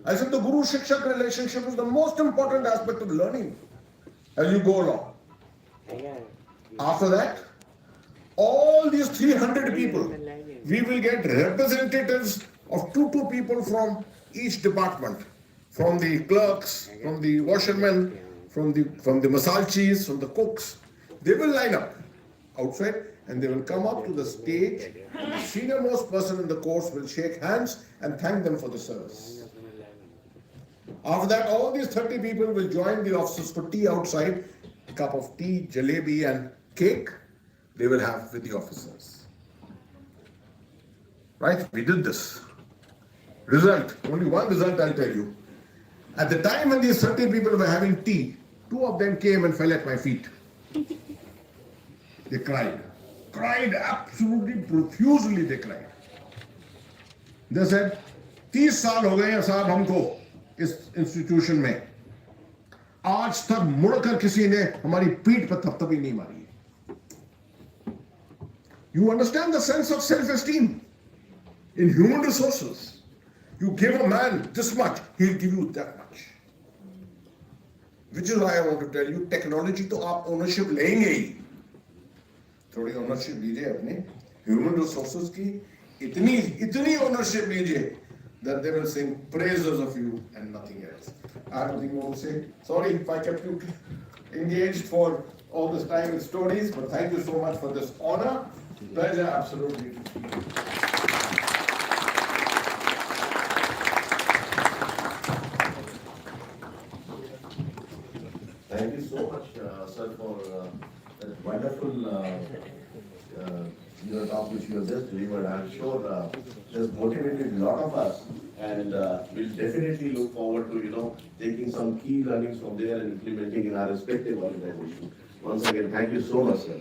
I said the Guru-Shikshak relationship is the most important aspect of learning as you go along. After that, all these 300 people, we will get representatives of two people from each department, from the clerks, from the washermen, from the massagis, from the cooks. They will line up outside and they will come up to the stage. The senior most person in the course will shake hands and thank them for the service. After that, all these 30 people will join the officers for tea outside, a cup of tea, jalebi and cake. They will have with the officers. Right? We did this. Result, only one result I'll tell you. At the time when these 30 people were having tea, two of them came and fell at my feet. They cried. Cried absolutely profusely, they cried. They said, 30 साल हो गए हैं साहब हमको इस institution में, आज तक मुड़कर किसी ने हमारी पीठ पर थपथपी नहीं मारी. You understand the sense of self-esteem in human resources. You give a man this much, he'll give you that much. Which is why I want to tell you, technology तो आप ownership लेंगे ही. थोड़ी ownership लीजिए अपने human resources की, इतनी ownership लीजिए that they will sing praises of you and nothing else. I have nothing more to say. Sorry if I kept you engaged for all this time with stories, but thank you so much for this honor. Pleasure, absolutely. Thank you so much, sir, for that wonderful talk which you have just delivered. I'm sure has motivated a lot of us, and we'll definitely look forward to taking some key learnings from there and implementing in our respective organizations. Once again, thank you so much, sir.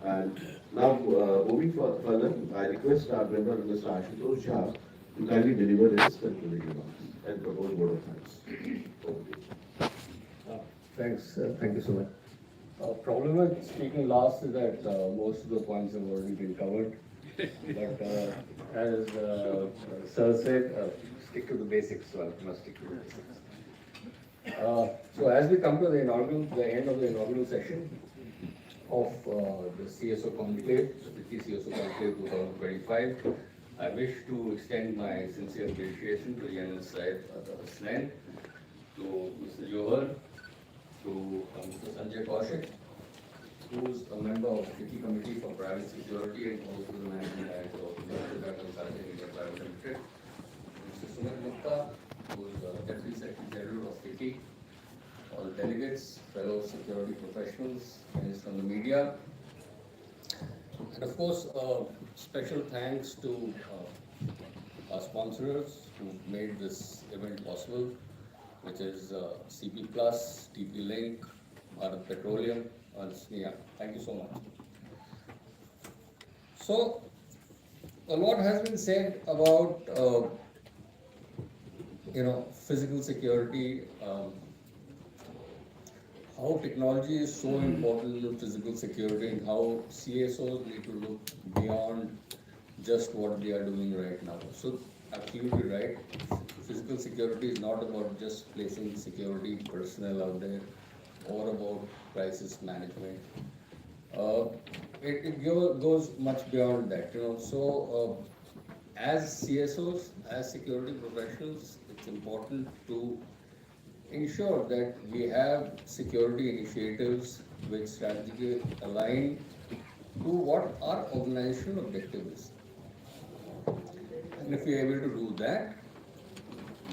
And now, moving further, I request our member, Mr. Ashutosh Shah, to kindly deliver his concluding remarks and propose vote of thanks. Thanks, thank you so much. Problem with speaking last is that most of the points have already been covered. But as Sir said, stick to the basics. So I must stick to the basics. So as we come to the end of the inaugural session of the CSO Conclave, FICCI CSO Conclave 2025, I wish to extend my sincere appreciation to General Saib Aslan, to Mr. Johar, to Mr. Sanjay Kaushik, who is a member of the FICCI Committee for Private Security and also the Managing Director of the Consulting India Private Limited, Mr. Sumit Gupta, who is the Deputy Secretary General of FICCI, all delegates, fellow security professionals, friends from the media, and of course, special thanks to our sponsors who made this event possible, which is CP Plus, TP Link, Bharat Petroleum, and SNEA. Thank you so much. So, a lot has been said about physical security, how technology is so important in physical security, and how CSOs need to look beyond just what they are doing right now. So, absolutely right. Physical security is not about just placing security personnel out there or about crisis management. It goes much beyond that. So, as CSOs, as security professionals, it's important to ensure that we have security initiatives which strategically align to what our organizational objective is. And if we are able to do that,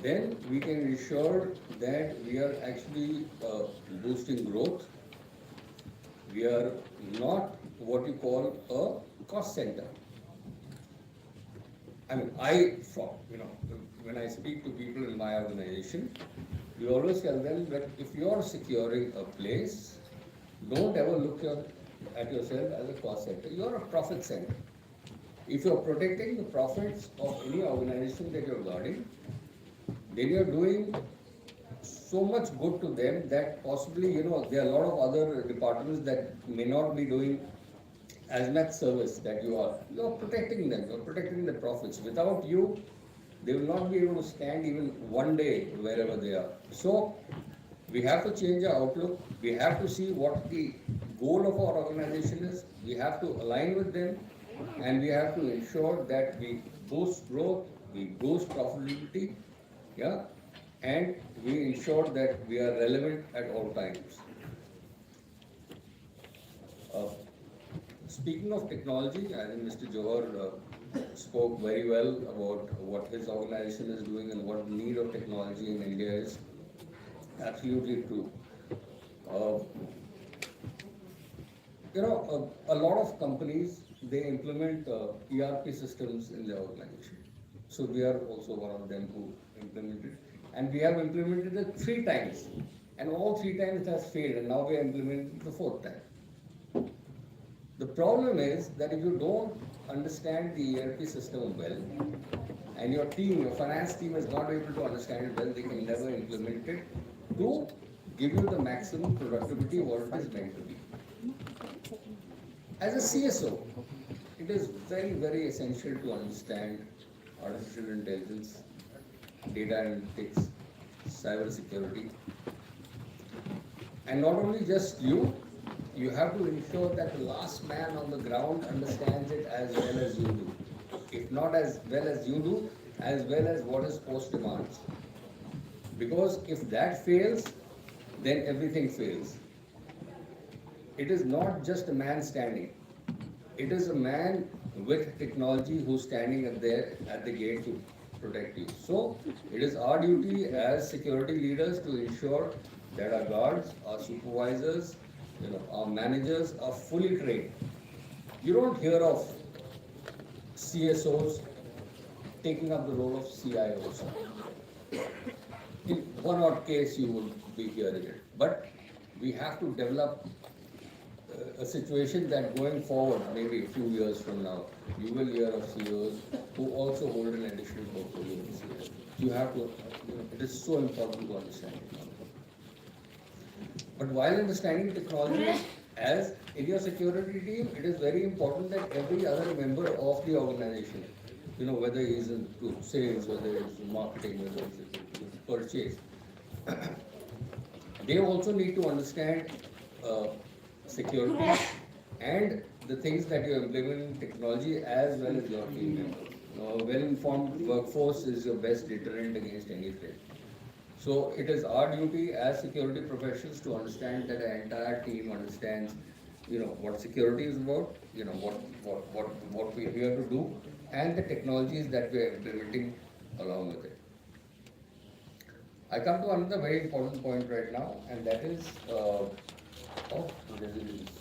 then we can ensure that we are actually boosting growth. We are not what you call a cost center. I mean, when I speak to people in my organization, we always tell them that if you are securing a place, don't ever look at yourself as a cost center. You are a profit center. If you are protecting the profits of any organization that you are guarding, then you are doing so much good to them that possibly, there are a lot of other departments that may not be doing as much service that you are. You are protecting them. You are protecting the profits. Without you, they will not be able to stand even one day wherever they are. So we have to change our outlook. We have to see what the goal of our organization is. We have to align with them, and we have to ensure that we boost growth, we boost profitability, yeah, and we ensure that we are relevant at all times. Uh, Speaking of technology, I think Mr. Johar spoke very well about what his organization is doing and what the need of technology in India is. Absolutely true. Uh, a lot of companies, they implement ERP systems in their organization. So we are also one of them who implemented, and we have implemented it 3 times, and all 3 times it has failed, and now we are implementing it the 4th time. The problem is that if you don't understand the ERP system well, and your team, your finance team is not able to understand it well, they can never implement it to give you the maximum productivity what it is meant to be. As a CSO, it is very, very essential to understand artificial intelligence, data analytics, cyber security. And not only just you have to ensure that the last man on the ground understands it as well as you do. If not as well as you do, as well as what his post demands. Because if that fails, then everything fails. It is not just a man standing. It is a man with technology who's standing at the gate to protect you. So it is our duty as security leaders to ensure that our guards, our supervisors, our managers are fully trained. You don't hear of CSOs taking up the role of CIOs. In one odd case, you will be hearing it. But we have to develop a situation that going forward, maybe a few years from now, you will hear of CEOs who also hold an additional portfolio of CEOs. You have to, it is so important to understand technology. But while understanding technology, as in your security team, it is very important that every other member of the organization, whether he is into sales, whether it's marketing, whether it's purchase, they also need to understand security and the things that you implement in technology as well as your team members. A well-informed workforce is your best deterrent against any threat. So it is our duty as security professionals to understand that our entire team understands, what security is about, what we are here to do, and the technologies that we are implementing along with it. I come to another very important point right now, and that is resilience.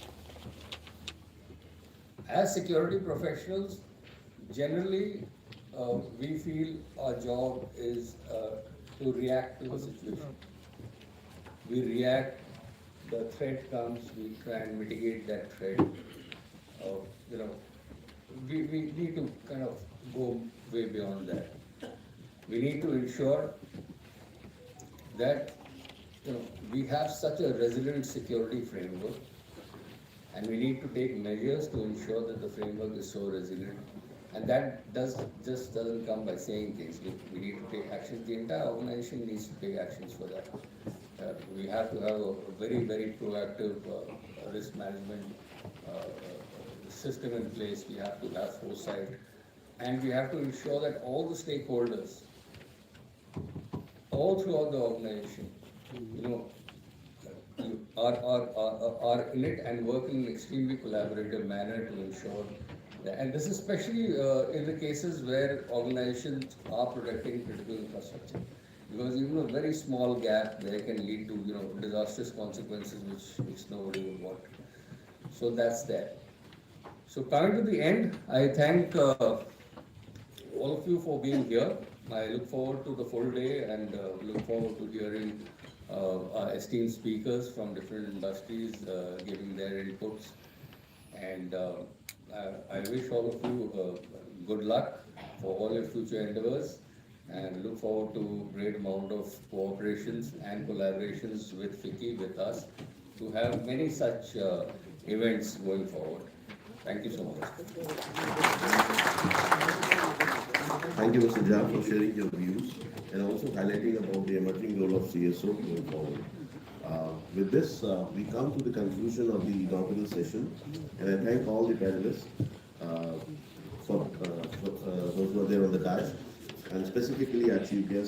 As security professionals, generally we feel our job is to react to a situation. We react, the threat comes, we try and mitigate that threat. We need to kind of go way beyond that. We need to ensure that we have such a resilient security framework, and we need to take measures to ensure that the framework is so resilient. And that just doesn't come by saying things. We need to take actions. The entire organization needs to take actions for that. We have to have a very, very proactive risk management system in place. We have to have foresight, and we have to ensure that all the stakeholders, all throughout the organization, are in it and work in an extremely collaborative manner to ensure that. And this is especially in the cases where organizations are protecting critical infrastructure, because even a very small gap there can lead to disastrous consequences which nobody would want. So that's that. So coming to the end, I thank all of you for being here. I look forward to the full day and look forward to hearing our esteemed speakers from different industries giving their inputs. And I wish all of you good luck for all your future endeavors, and look forward to great amount of cooperations and collaborations with FICCI, with us, to have many such events going forward. Thank you so much. Thank you, Mr. Jha, for sharing your views and also highlighting about the emerging role of CSO going forward. With this, we come to the conclusion of the inaugural session, and I thank all the panelists for those who are there on the dais, and specifically our chief guest,